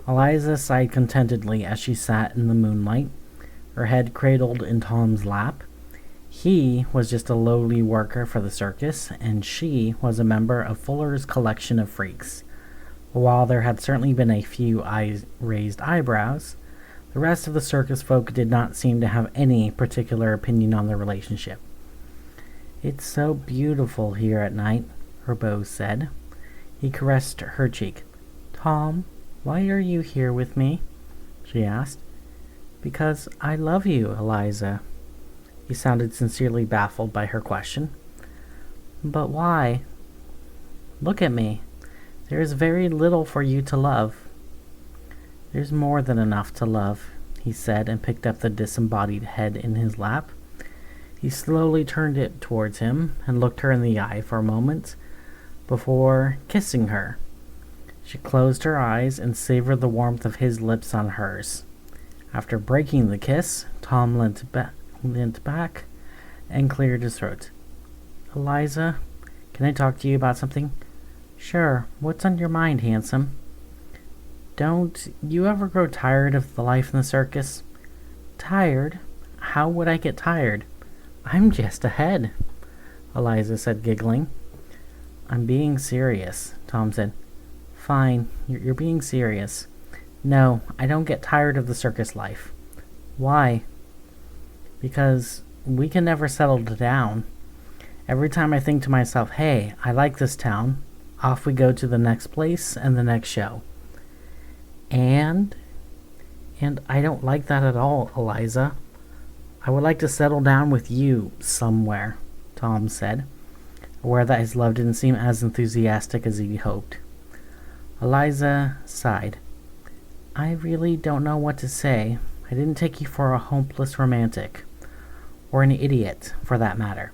Eliza sighed contentedly as she sat in the moonlight, her head cradled in Tom's lap. He was just a lowly worker for the circus, and she was a member of Fuller's collection of freaks. While there had certainly been a few raised eyebrows, the rest of the circus folk did not seem to have any particular opinion on the relationship. "It's so beautiful here at night," her beau said. He caressed her cheek. "Tom, why are you here with me?" she asked. "Because I love you, Eliza." He sounded sincerely baffled by her question. "But why?" "Look at me. There is very little for you to love." "There's more than enough to love," he said, and picked up the disembodied head in his lap. He slowly turned it towards him and looked her in the eye for a moment before kissing her. She closed her eyes and savored the warmth of his lips on hers. After breaking the kiss, Tom leant back and cleared his throat. "Eliza, can I talk to you about something?" "Sure. What's on your mind, handsome?" "Don't you ever grow tired of the life in the circus?" "Tired? How would I get tired? I'm just a head," Eliza said, giggling. "I'm being serious," Tom said. "Fine, you're being serious. No, I don't get tired of the circus life." "Why?" "Because we can never settle down. Every time I think to myself, hey, I like this town, off we go to the next place and the next show. And I don't like that at all, Eliza. I would like to settle down with you somewhere," Tom said, aware that his love didn't seem as enthusiastic as he hoped. Eliza sighed. "I really don't know what to say. I didn't take you for a hopeless romantic. Or an idiot, for that matter."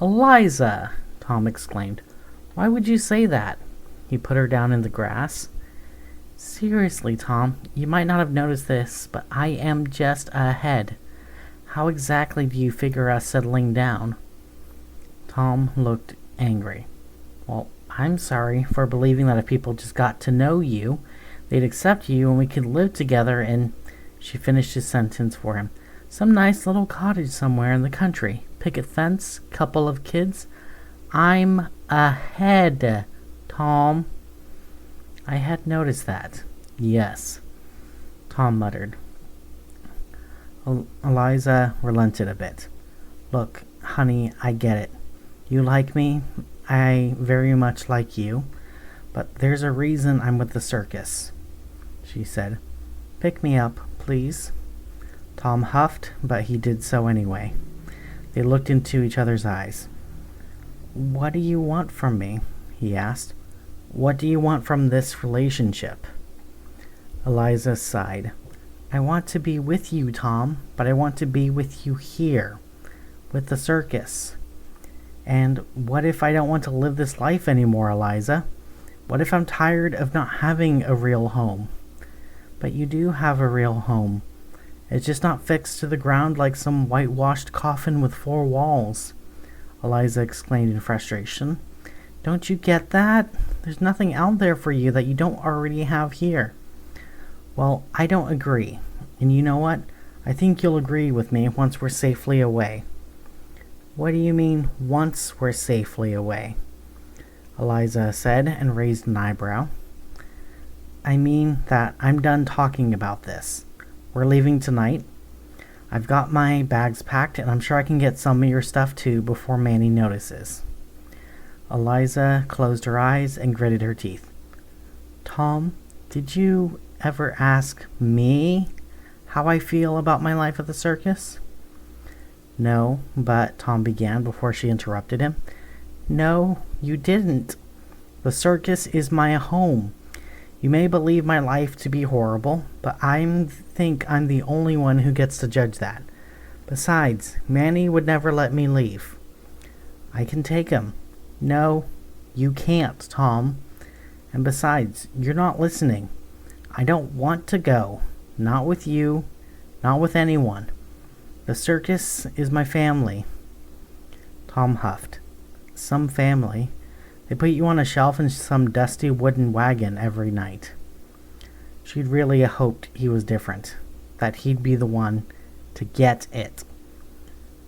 "Eliza!" Tom exclaimed. "Why would you say that?" He put her down in the grass. "Seriously, Tom, you might not have noticed this, but I am just ahead. How exactly do you figure us settling down?" Tom looked angry. "Well, I'm sorry for believing that if people just got to know you, they'd accept you and we could live together in—" She finished his sentence for him. "Some nice little cottage somewhere in the country. Picket fence, couple of kids. I'm ahead, Tom." "I had noticed that. Yes," Tom muttered. Eliza relented a bit. "Look, honey, I get it. You like me. I very much like you. But there's a reason I'm with the circus," she said. "Pick me up, please." Tom huffed, but he did so anyway. They looked into each other's eyes. "What do you want from me?" he asked. "What do you want from this relationship?" Eliza sighed. "I want to be with you, Tom, but I want to be with you here, with the circus. And what if I don't want to live this life anymore, Eliza? What if I'm tired of not having a real home?" "But you do have a real home. It's just not fixed to the ground like some whitewashed coffin with 4 walls," Eliza exclaimed in frustration. "Don't you get that? There's nothing out there for you that you don't already have here." "Well, I don't agree. And you know what? I think you'll agree with me once we're safely away." "What do you mean, once we're safely away?" Eliza said, and raised an eyebrow. "I mean that I'm done talking about this. We're leaving tonight. I've got my bags packed, and I'm sure I can get some of your stuff too before Manny notices." Eliza closed her eyes and gritted her teeth. "Tom, did you ever ask me how I feel about my life at the circus?" "No, but," Tom began before she interrupted him. "No, you didn't. The circus is my home. You may believe my life to be horrible, but I think I'm the only one who gets to judge that. Besides, Manny would never let me leave." "I can take him." "No, you can't, Tom. And besides, you're not listening. I don't want to go. Not with you. Not with anyone. The circus is my family." Tom huffed. "Some family? They put you on a shelf in some dusty wooden wagon every night." She'd really hoped he was different, that he'd be the one to get it.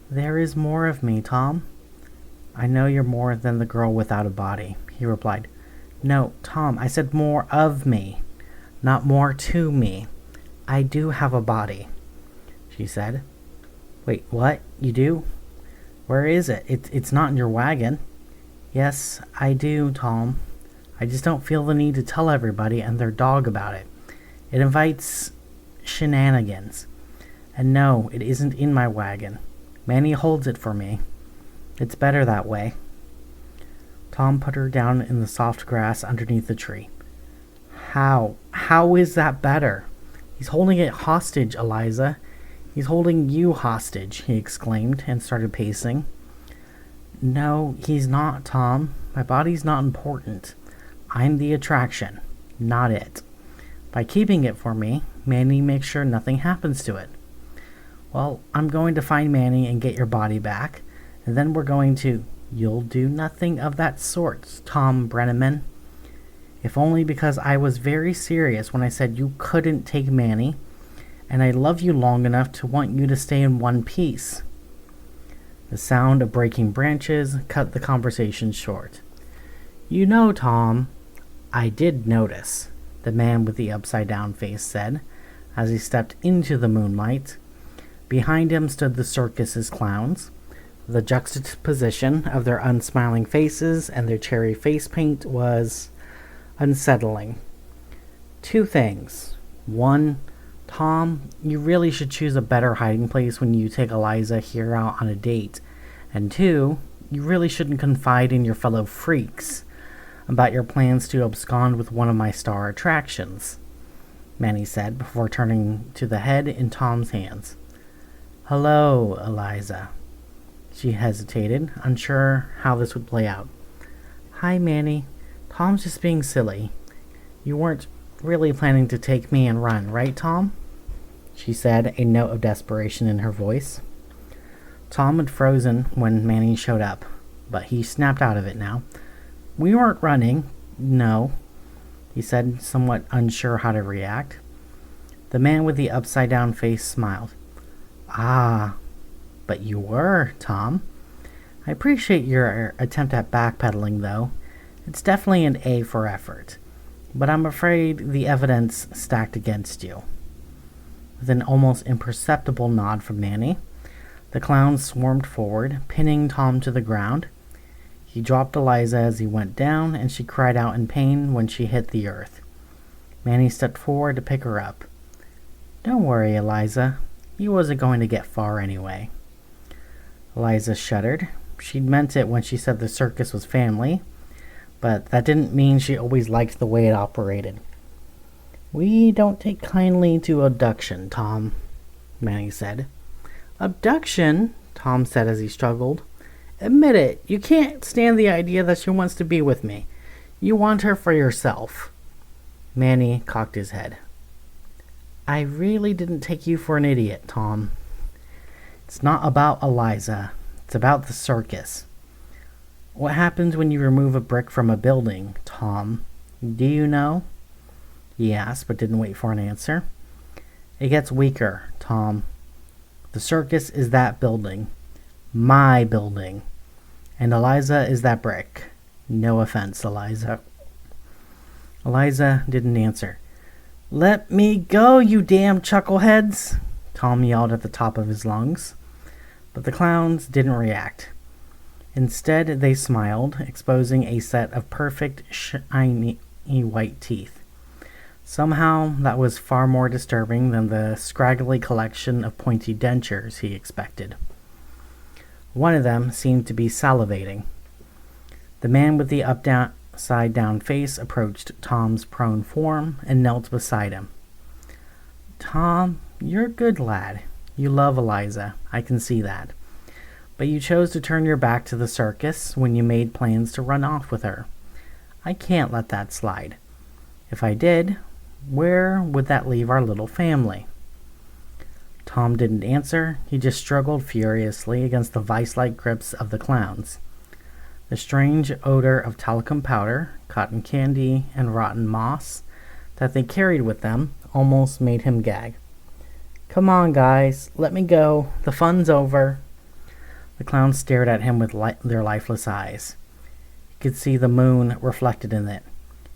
"There is more of me, Tom." "I know you're more than the girl without a body," he replied. "No, Tom, I said more of me, not more to me. I do have a body," she said. "Wait, what? You do? Where is it? It's not in your wagon." "Yes, I do, Tom. I just don't feel the need to tell everybody and their dog about it. It invites shenanigans. And no, it isn't in my wagon. Manny holds it for me. It's better that way." Tom put her down in the soft grass underneath the tree. How? How is that better? He's holding it hostage, Eliza. He's holding you hostage," he exclaimed and started pacing. "No, he's not, Tom. My body's not important. I'm the attraction, not it. By keeping it for me, Manny makes sure nothing happens to it." "Well, I'm going to find Manny and get your body back, and then we're going to—" "You'll do nothing of that sort, Tom Brenneman. If only because I was very serious when I said you couldn't take Manny, and I love you long enough to want you to stay in one piece." The sound of breaking branches cut the conversation short. "You know, Tom, I did notice," the man with the upside-down face said, as he stepped into the moonlight. Behind him stood the circus's clowns. The juxtaposition of their unsmiling faces and their cherry face paint was unsettling. "Two things. One, Tom, you really should choose a better hiding place when you take Eliza here out on a date. And two, you really shouldn't confide in your fellow freaks about your plans to abscond with one of my star attractions," Manny said before turning to the head in Tom's hands. "Hello, Eliza." She hesitated, unsure how this would play out. "Hi, Manny. Tom's just being silly. You weren't really planning to take me and run, right, Tom?" she said, a note of desperation in her voice. Tom had frozen when Manny showed up, but he snapped out of it now. "We weren't running. No," he said, somewhat unsure how to react. The man with the upside-down face smiled. "Ah, but you were, Tom. I appreciate your attempt at backpedaling, though. It's definitely an A for effort. But I'm afraid the evidence stacked against you." With an almost imperceptible nod from Manny, the clown swarmed forward, pinning Tom to the ground. He dropped Eliza as he went down, and she cried out in pain when she hit the earth. Manny stepped forward to pick her up. "Don't worry, Eliza. He wasn't going to get far anyway." Eliza shuddered. She'd meant it when she said the circus was family, but that didn't mean she always liked the way it operated. "We don't take kindly to abduction, Tom," Manny said. "Abduction?" Tom said as he struggled. "Admit it, you can't stand the idea that she wants to be with me. You want her for yourself." Manny cocked his head. "I really didn't take you for an idiot, Tom. It's not about Eliza. It's about the circus. What happens when you remove a brick from a building, Tom? Do you know?" he asked, but didn't wait for an answer. "It gets weaker, Tom. The circus is that building. My building. And Eliza is that brick. No offense, Eliza." Eliza didn't answer. "Let me go, you damn chuckleheads!" Tom yelled at the top of his lungs. But the clowns didn't react. Instead, they smiled, exposing a set of perfect, shiny white teeth. Somehow, that was far more disturbing than the scraggly collection of pointy dentures he expected. One of them seemed to be salivating. The man with the upside-down face approached Tom's prone form and knelt beside him. "Tom, you're a good lad. You love Eliza. I can see that. But you chose to turn your back to the circus when you made plans to run off with her. I can't let that slide. If I did, where would that leave our little family?" Tom didn't answer. He just struggled furiously against the vice-like grips of the clowns. The strange odor of talcum powder, cotton candy, and rotten moss that they carried with them almost made him gag. "Come on, guys, let me go. The fun's over." The clowns stared at him with their lifeless eyes. He could see the moon reflected in it.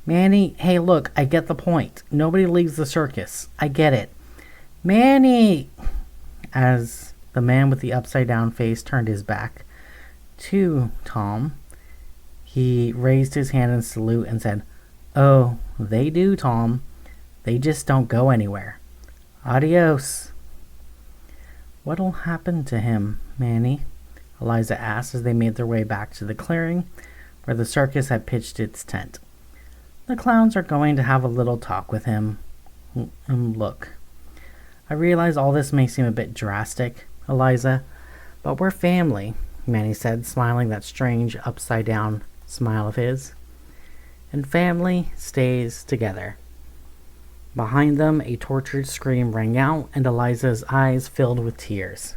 "Manny, hey look, I get the point. Nobody leaves the circus. I get it. Manny!" As the man with the upside-down face turned his back to Tom, he raised his hand in salute and said, "Oh, they do, Tom. They just don't go anywhere. Adios." "What'll happen to him, Manny?" Eliza asked as they made their way back to the clearing where the circus had pitched its tent. "The clowns are going to have a little talk with him. Look, I realize all this may seem a bit drastic, Eliza, but we're family," Manny said, smiling that strange upside-down smile of his. "And family stays together." Behind them, a tortured scream rang out, and Eliza's eyes filled with tears.